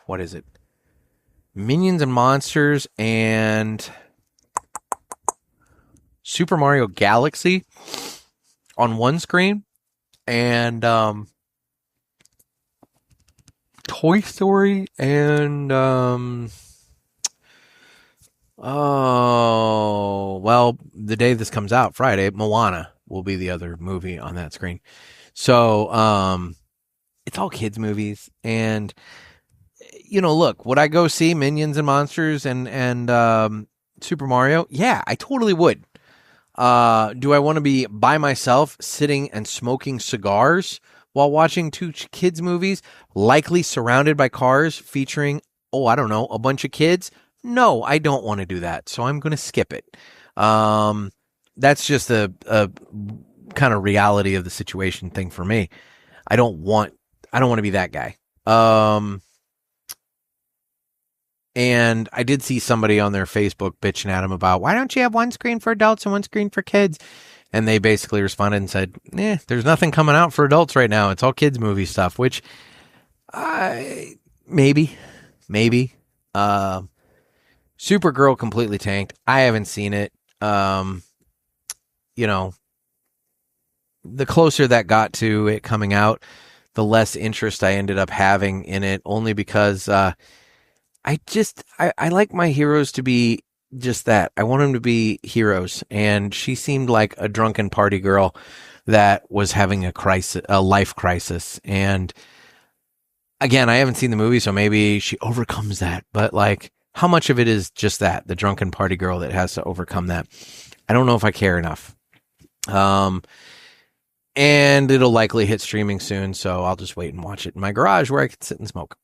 [SPEAKER 2] what is it? Minions and Monsters and Super Mario Galaxy on one screen, and Toy Story and the day this comes out, Friday, Moana will be the other movie on that screen. So it's all kids movies, and look, would I go see Minions and Monsters and Super Mario? Yeah, I totally would. Do I want to be by myself sitting and smoking cigars while watching 2 kids movies, likely surrounded by cars featuring, I don't know, a bunch of kids? No, I don't want to do that, so I'm going to skip it. That's just a kind of reality of the situation thing for me. I don't want to be that guy. And I did see somebody on their Facebook bitching at him about, why don't you have one screen for adults and one screen for kids? And they basically responded and said, there's nothing coming out for adults right now. It's all kids movie stuff, which maybe. Supergirl completely tanked. I haven't seen it. The closer that got to it coming out, the less interest I ended up having in it, only because I like my heroes to be just that. I want them to be heroes, and she seemed like a drunken party girl that was having a life crisis. And again, I haven't seen the movie, so maybe she overcomes that. But like, how much of it is just that, the drunken party girl that has to overcome that? I don't know if I care enough. And it'll likely hit streaming soon, so I'll just wait and watch it in my garage where I can sit and smoke.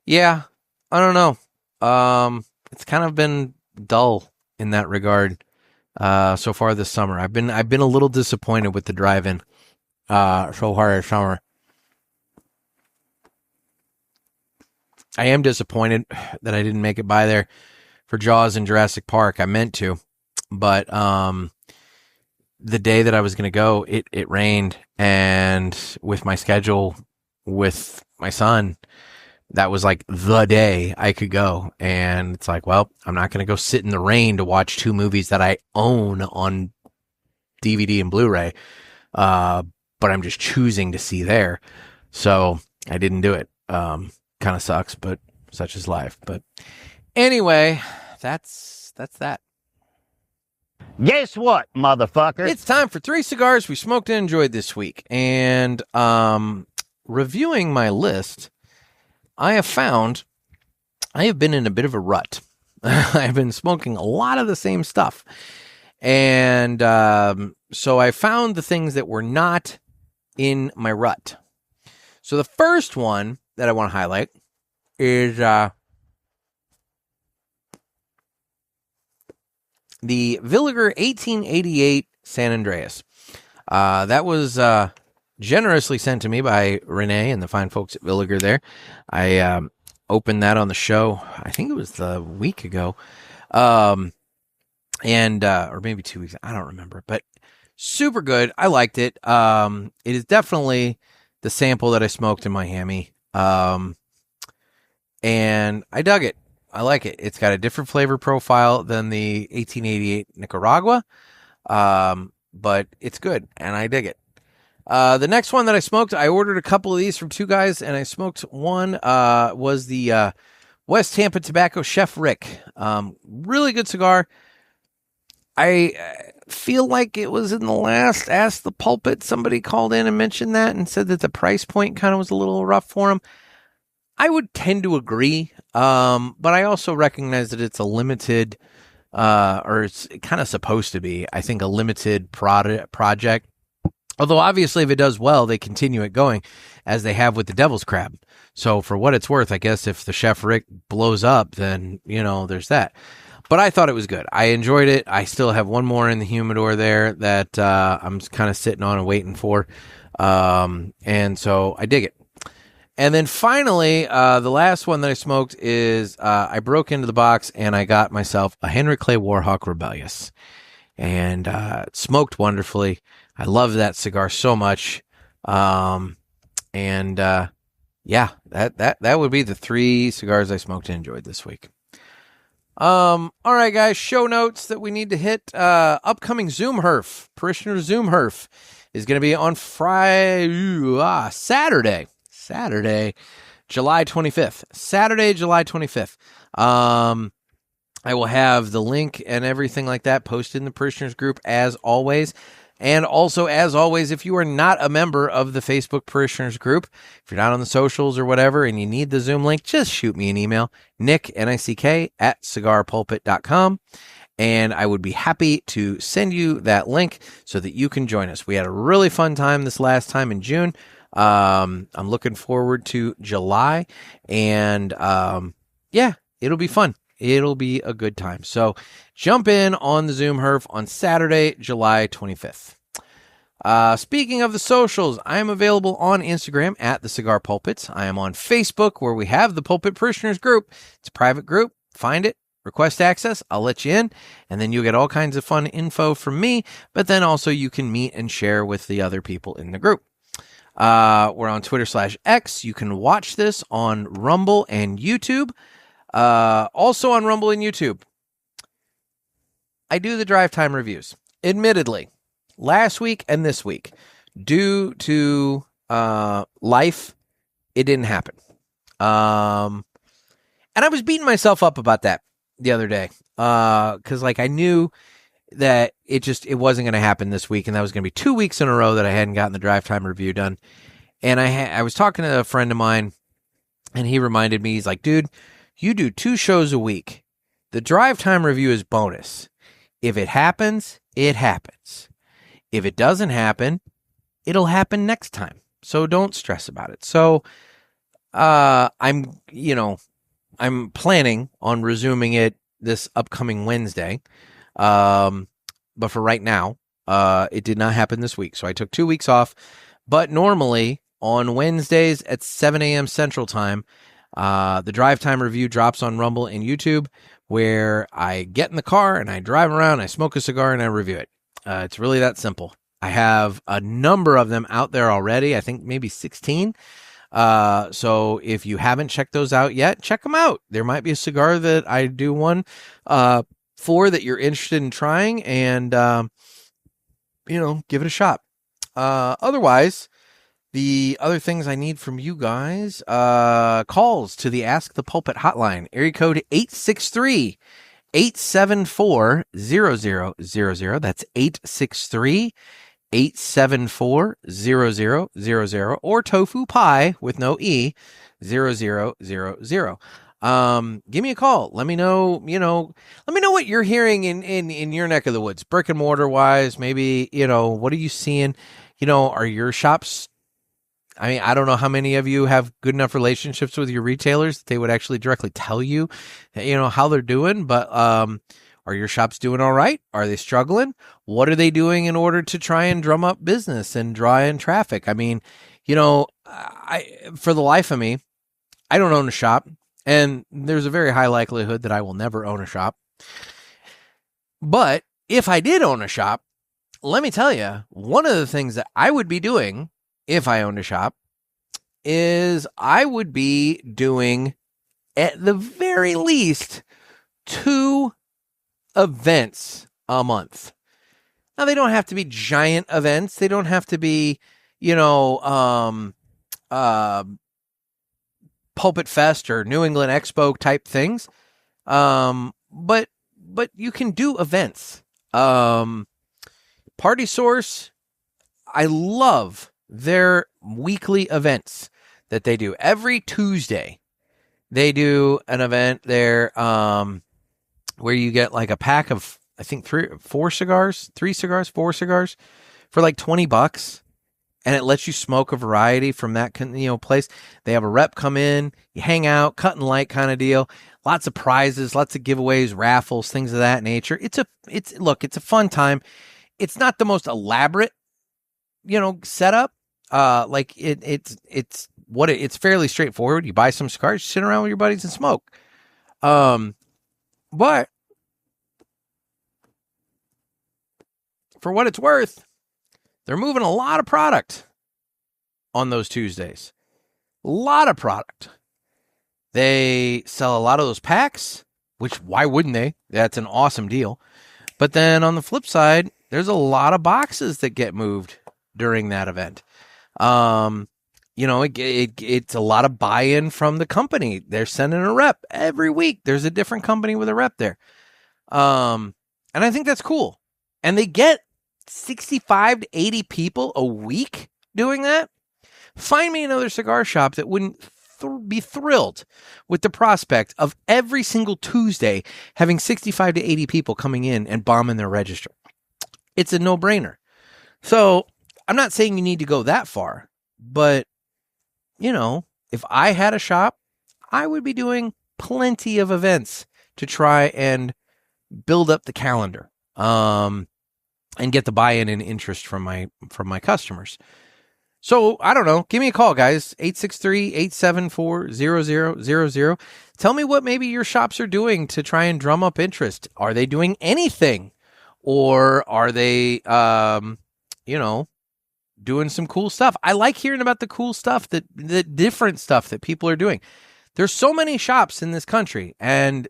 [SPEAKER 2] Yeah, I don't know. It's kind of been dull in that regard so far this summer. I've been a little disappointed with the drive-in so far this summer. I am disappointed that I didn't make it by there for Jaws and Jurassic Park. I meant to, but the day that I was going to go, it rained, and with my schedule with my son, that was like the day I could go. And it's like, well, I'm not going to go sit in the rain to watch 2 movies that I own on DVD and Blu-ray, but I'm just choosing to see there. So I didn't do it. Kind of sucks, but such is life. But anyway, that's that.
[SPEAKER 7] Guess what, motherfucker?
[SPEAKER 2] It's time for 3 cigars we smoked and enjoyed this week. And reviewing my list, I have found I have been in a bit of a rut. I've been smoking a lot of the same stuff. And so I found the things that were not in my rut. So the first one that I want to highlight is the Villiger 1888 San Andreas. That was generously sent to me by Renee and the fine folks at Villiger there. I opened that on the show, I think it was the week ago, or maybe 2 weeks, I don't remember, but super good. I liked it. It is definitely the sample that I smoked in Miami, and I dug it. I like it. It's got a different flavor profile than the 1888 Nicaragua, but it's good, and I dig it. The next one that I smoked, I ordered a couple of these from two guys, and I smoked one, was the West Tampa Tobacco Chef Rick. Really good cigar. I feel like it was in the last Ask the Pulpit. Somebody called in and mentioned that and said that the price point kind of was a little rough for him. I would tend to agree, but I also recognize that it's a limited, or it's kind of supposed to be, I think, a limited project. Although, obviously, if it does well, they continue it going, as they have with the Devil's Crab. So, for what it's worth, I guess if the Chef Rick blows up, then, there's that. But I thought it was good. I enjoyed it. I still have one more in the humidor there that I'm kind of sitting on and waiting for. And so I dig it. And then finally, the last one that I smoked is I broke into the box and I got myself a Henry Clay Warhawk Rebellious. And it smoked wonderfully. I love that cigar so much. Yeah, that would be the 3 cigars I smoked and enjoyed this week. All right, guys, show notes that we need to hit. Upcoming Zoom Herf, Parishioner Zoom Herf, is going to be on Saturday, July 25th. Saturday, July 25th. I will have the link and everything like that posted in the Parishioners group as always. And also, as always, if you are not a member of the Facebook Parishioners group, if you're not on the socials or whatever, and you need the Zoom link, just shoot me an email, Nick, N-I-C-K, @cigarpulpit.com. And I would be happy to send you that link so that you can join us. We had a really fun time this last time in June. I'm looking forward to July. And, it'll be fun. It'll be a good time. So jump in on the Zoom Herf on Saturday, July 25th. Speaking of the socials, I am available on Instagram at the Cigar Pulpits. I am on Facebook where we have the Pulpit Parishioners group. It's a private group. Find it. Request access. I'll let you in. And then you'll get all kinds of fun info from me. But then also you can meet and share with the other people in the group. We're on Twitter/X. You can watch this on Rumble and YouTube. Also on Rumble and YouTube, I do the drive time reviews. Admittedly, last week and this week, due to life, it didn't happen. And I was beating myself up about that the other day, because I knew that it wasn't going to happen this week, and that was going to be 2 weeks in a row that I hadn't gotten the drive time review done. And I was talking to a friend of mine, and he reminded me, he's like, dude, you do 2 shows a week. The drive time review is bonus. If it happens, it happens. If it doesn't happen, it'll happen next time. So don't stress about it. So I'm planning on resuming it this upcoming Wednesday. But for right now, it did not happen this week. So I took 2 weeks off. But normally on Wednesdays at 7 a.m. Central Time, the drive time review drops on Rumble and YouTube, where I get in the car and I drive around, I smoke a cigar, and I review it. It's really that simple. I have a number of them out there already. I think maybe 16. So if you haven't checked those out yet, check them out. There might be a cigar that I do one for that you're interested in trying, and give it a shot. Otherwise, the other things I need from you guys, calls to the Ask the Pulpit hotline, area code 863-874-0000. That's 863-874-0000, or tofu pie with no E, 0000. Give me a call. Let me know, what you're hearing in your neck of the woods, brick and mortar wise. Maybe, what are you seeing? Are your shops I mean, I don't know how many of you have good enough relationships with your retailers that they would actually directly tell you, how they're doing. But are your shops doing all right? Are they struggling? What are they doing in order to try and drum up business and draw in traffic? I mean, for the life of me, I don't own a shop, and there's a very high likelihood that I will never own a shop. But if I did own a shop, let me tell you, one of the things that I would be doing if I owned a shop is I would be doing, at the very least, 2 events a month. Now, they don't have to be giant events. They don't have to be, Pulpit Fest or New England Expo type things. But you can do events. Party Source, I love their weekly events that they do. Every Tuesday, they do an event there where you get like a pack of, I think, 4 cigars for like $20. And it lets you smoke a variety from that place. They have a rep come in, you hang out, cut and light kind of deal. Lots of prizes, lots of giveaways, raffles, things of that nature. It's a fun time. It's not the most elaborate, setup. It's fairly straightforward. You buy some cigars, sit around with your buddies and smoke. But for what it's worth, they're moving a lot of product on those Tuesdays. A lot of product. They sell a lot of those packs, which why wouldn't they? That's an awesome deal. But then on the flip side, there's a lot of boxes that get moved during that event. It's a lot of buy-in from the company. They're sending a rep every week. There's a different company with a rep there. And I think that's cool. And they get 65 to 80 people a week doing that. Find me another cigar shop that wouldn't be thrilled with the prospect of every single Tuesday having 65 to 80 people coming in and bombing their register. It's a no-brainer. So I'm not saying you need to go that far, but if I had a shop, I would be doing plenty of events to try and build up the calendar. And get the buy-in and interest from my customers. So, I don't know. Give me a call, guys. 863-874-0000. Tell me what maybe your shops are doing to try and drum up interest. Are they doing anything? Or are they, doing some cool stuff? I like hearing about the cool stuff, the different stuff that people are doing. There's so many shops in this country, and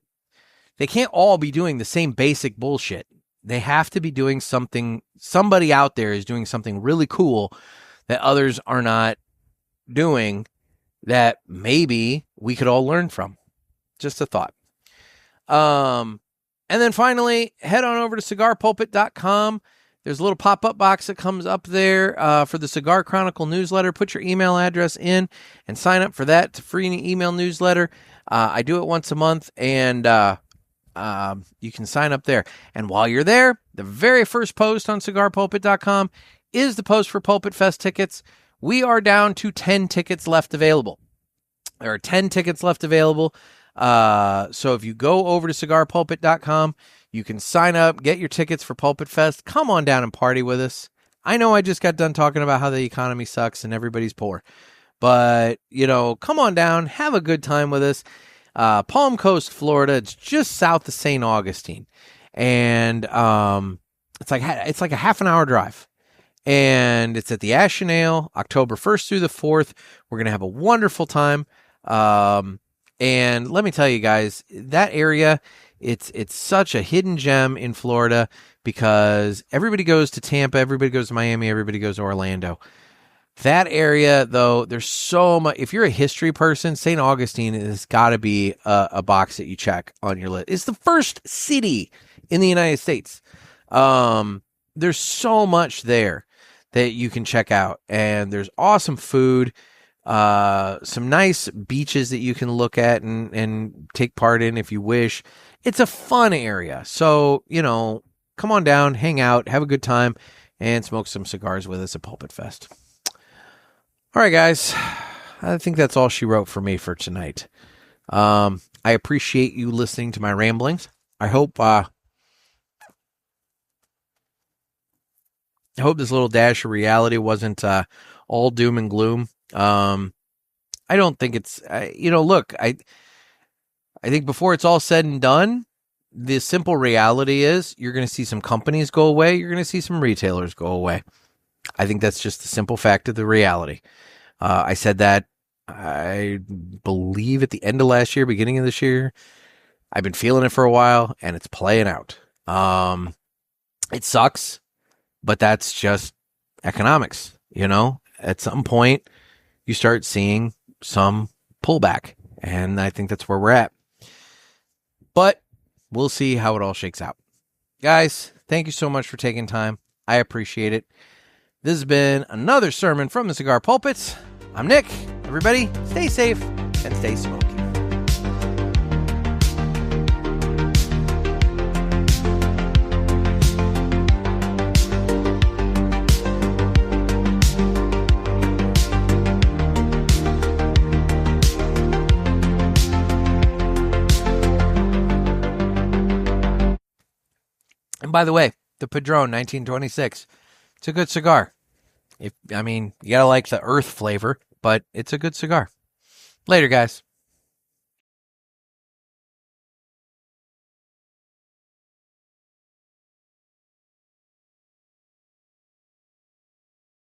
[SPEAKER 2] they can't all be doing the same basic bullshit. They have to be doing something. Somebody out there is doing something really cool that others are not doing that maybe we could all learn from. Just a thought. And then finally, head on over to cigarpulpit.com. There's a little pop-up box that comes up there for the Cigar Chronicle newsletter. Put your email address in and sign up for that. It's a free email newsletter. I do it once a month, and you can sign up there. And while you're there, the very first post on cigarpulpit.com is the post for Pulpit Fest tickets. We are down to 10 tickets left available. There are 10 tickets left available. So if you go over to cigarpulpit.com, you can sign up, get your tickets for Pulpit Fest. Come on down and party with us. I know I just got done talking about how the economy sucks and everybody's poor. But, come on down, have a good time with us. Palm Coast, Florida. It's just south of St. Augustine, and it's like a half an hour drive. And it's at the Ash and Ale, October 1st through the 4th. We're gonna have a wonderful time. And let me tell you guys, that area, it's such a hidden gem in Florida because everybody goes to Tampa, everybody goes to Miami, everybody goes to Orlando. That area, though, there's so much. If you're a history person, St. Augustine has got to be a box that you check on your list. It's the first city in the United States. There's so much there that you can check out, and there's awesome food, some nice beaches that you can look at and take part in if you wish. It's a fun area. So, come on down, hang out, have a good time, and smoke some cigars with us at Pulpit Fest. All right, guys. I think that's all she wrote for me for tonight. I appreciate you listening to my ramblings. I hope this little dash of reality wasn't all doom and gloom. I don't think it's, look, I think before it's all said and done, the simple reality is you're going to see some companies go away. You're going to see some retailers go away. I think that's just the simple fact of the reality. I said that, I believe, at the end of last year, beginning of this year. I've been feeling it for a while, and it's playing out. It sucks, but that's just economics. At some point, you start seeing some pullback, and I think that's where we're at. But we'll see how it all shakes out. Guys, thank you so much for taking time. I appreciate it. This has been another sermon from the Cigar Pulpit. I'm Nick. Everybody, stay safe and stay smoky. And by the way, the Padron 1926, it's a good cigar. You gotta like the earth flavor, but it's a good cigar. Later, guys.